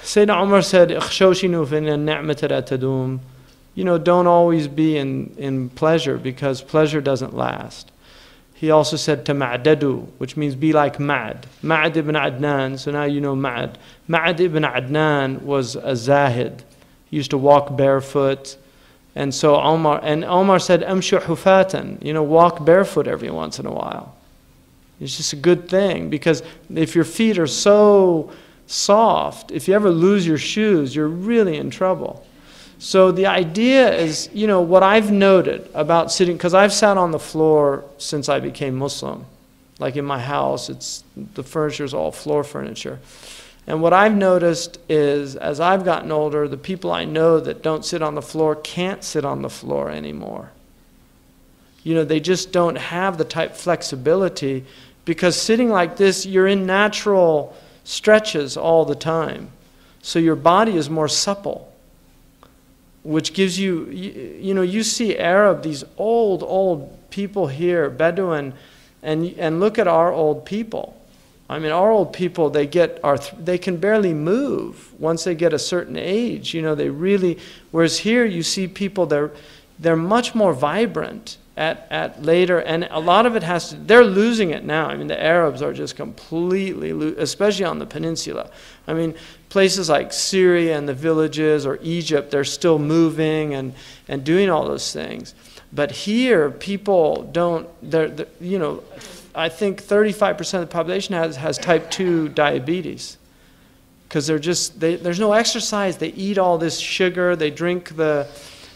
Sayyidina Umar said, "Ikhshawshinu finna ni'mata la tadum." Don't always be in pleasure, because pleasure doesn't last. He also said tama'dadu, which means be like Ma'ad. Ma'ad ibn Adnan, so now you know Ma'ad. Ma'ad ibn Adnan was a zahid. He used to walk barefoot. And so Omar said, Amshu hufatan, walk barefoot every once in a while. It's just a good thing, because if your feet are so soft, if you ever lose your shoes, you're really in trouble. So the idea is, what I've noted about sitting, because I've sat on the floor since I became Muslim. Like in my house, the furniture is all floor furniture. And what I've noticed is, as I've gotten older, the people I know that don't sit on the floor can't sit on the floor anymore. They just don't have the type flexibility, because sitting like this, you're in natural stretches all the time. So your body is more supple, which gives you, you see these old people here, Bedouin, and look at our old people. I mean, our old people, they can barely move once they get a certain age. Whereas here you see people, they're much more vibrant at later, and a lot of it they're losing it now. I mean, the Arabs are just completely, especially on the peninsula. I mean, places like Syria and the villages, or Egypt, they're still moving and doing all those things. But here, people don't, I think 35% of the population has type 2 diabetes, because there's no exercise. They eat all this sugar, they drink the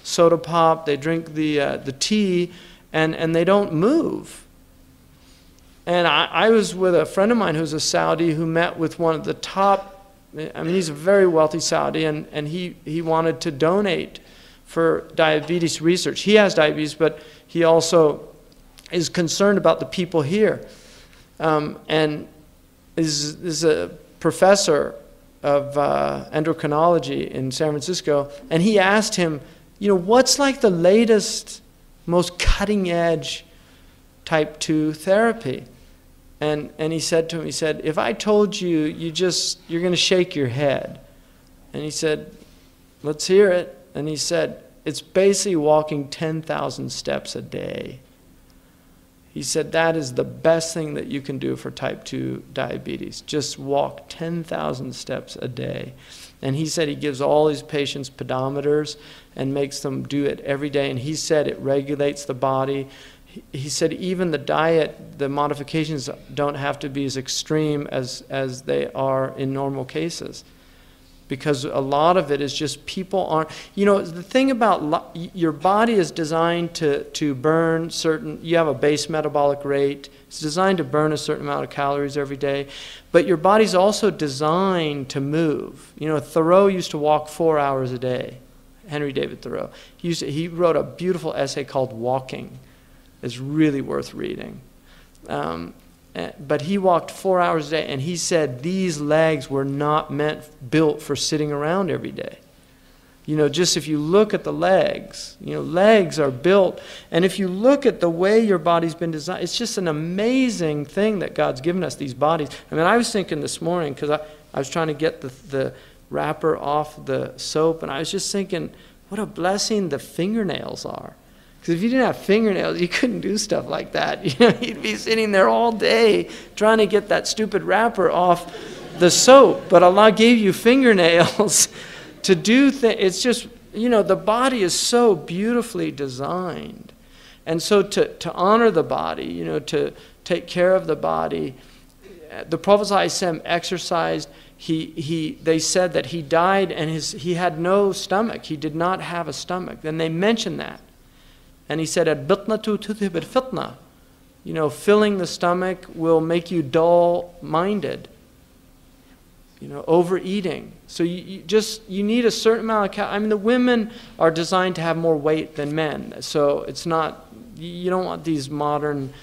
soda pop, they drink the tea, and they don't move. And I was with a friend of mine who's a Saudi, who met with one of the top, he's a very wealthy Saudi, and he wanted to donate for diabetes research. He has diabetes, but he also is concerned about the people here, and is a professor of endocrinology in San Francisco. And he asked him, what's like the latest, most cutting edge type 2 therapy? And he said to him, if I told you, you're going to shake your head. And he said, let's hear it. And he said, it's basically walking 10,000 steps a day. He said that is the best thing that you can do for type 2 diabetes. Just walk 10,000 steps a day. And he said he gives all his patients pedometers and makes them do it every day. And he said it regulates the body. He said even the diet, the modifications don't have to be as extreme as they are in normal cases. Because a lot of it is just people aren't, the thing about your body is designed to burn you have a base metabolic rate. It's designed to burn a certain amount of calories every day. But your body's also designed to move. Thoreau used to walk 4 hours a day. Henry David Thoreau. He wrote a beautiful essay called Walking. It's really worth reading. But he walked 4 hours a day, and he said these legs were not built for sitting around every day. Just if you look at the legs, legs are built, and if you look at the way your body's been designed, it's just an amazing thing that God's given us these bodies. I was thinking this morning, because I was trying to get the wrapper off the soap, and I was just thinking, what a blessing the fingernails are. Because if you didn't have fingernails, you couldn't do stuff like that. You'd be sitting there all day trying to get that stupid wrapper off the soap. But Allah gave you fingernails to do things. It's just, the body is so beautifully designed. And so to honor the body, to take care of the body, the Prophet ﷺ exercised. They said that he died and he had no stomach. He did not have a stomach. Then they mentioned that. And he said, "Al-bitnatu tudhib al-fitna." Filling the stomach will make you dull-minded. Overeating. So you need a certain amount of calories. The women are designed to have more weight than men. So it's not, you don't want these modern,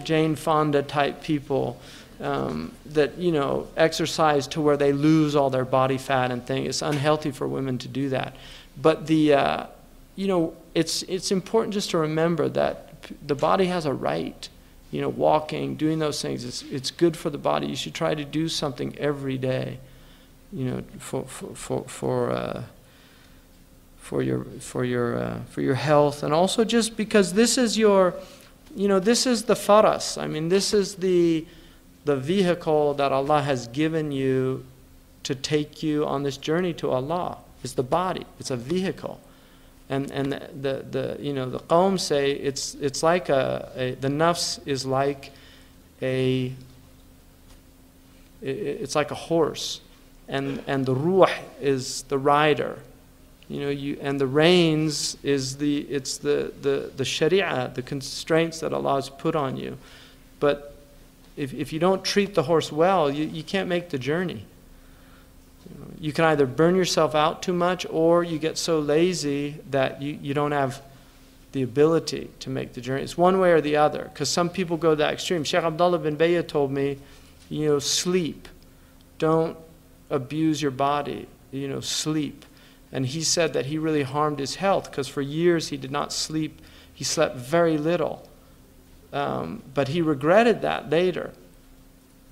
Jane Fonda type people that, exercise to where they lose all their body fat and things. It's unhealthy for women to do that. But it's important just to remember that the body has a right. Walking, doing those things, it's good for the body. You should try to do something every day. you know, for your health, and also just because this is your, you know, this is the faras. I mean, this is the vehicle that Allah has given you to take you on this journey to Allah. It's the body. It's a vehicle, and the you know, the Qawm say it's like the nafs is like it's like a horse, and the ruh is the rider. You know, and the reins is the sharia, the constraints that Allah has put on you. But if you don't treat the horse well, you can't make the journey. You can either burn yourself out too much, or you get so lazy that you don't have the ability to make the journey. It's one way or the other, because some people go that extreme. Sheikh Abdullah bin Bayya told me, you know, sleep. Don't abuse your body, you know, sleep. And he said that he really harmed his health, because for years he did not sleep. He slept very little. But he regretted that later.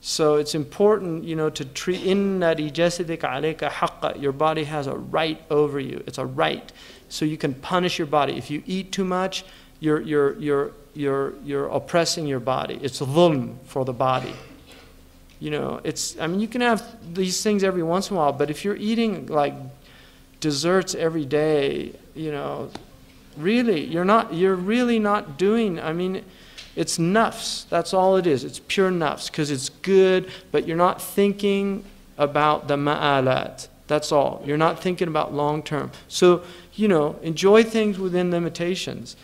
So it's important, you know, to treat, inna li jasadika alayka haqqa. Your body has a right over you. It's a right. So you can punish your body. If you eat too much, you're oppressing your body. It's dhulm for the body. You know, I mean, you can have these things every once in a while, but if you're eating like desserts every day, you know, really, you're really not doing, I mean, it's nafs. That's all it is. It's pure nafs, because it's good, but you're not thinking about the ma'alat. That's all. You're not thinking about long term. So, you know, enjoy things within limitations.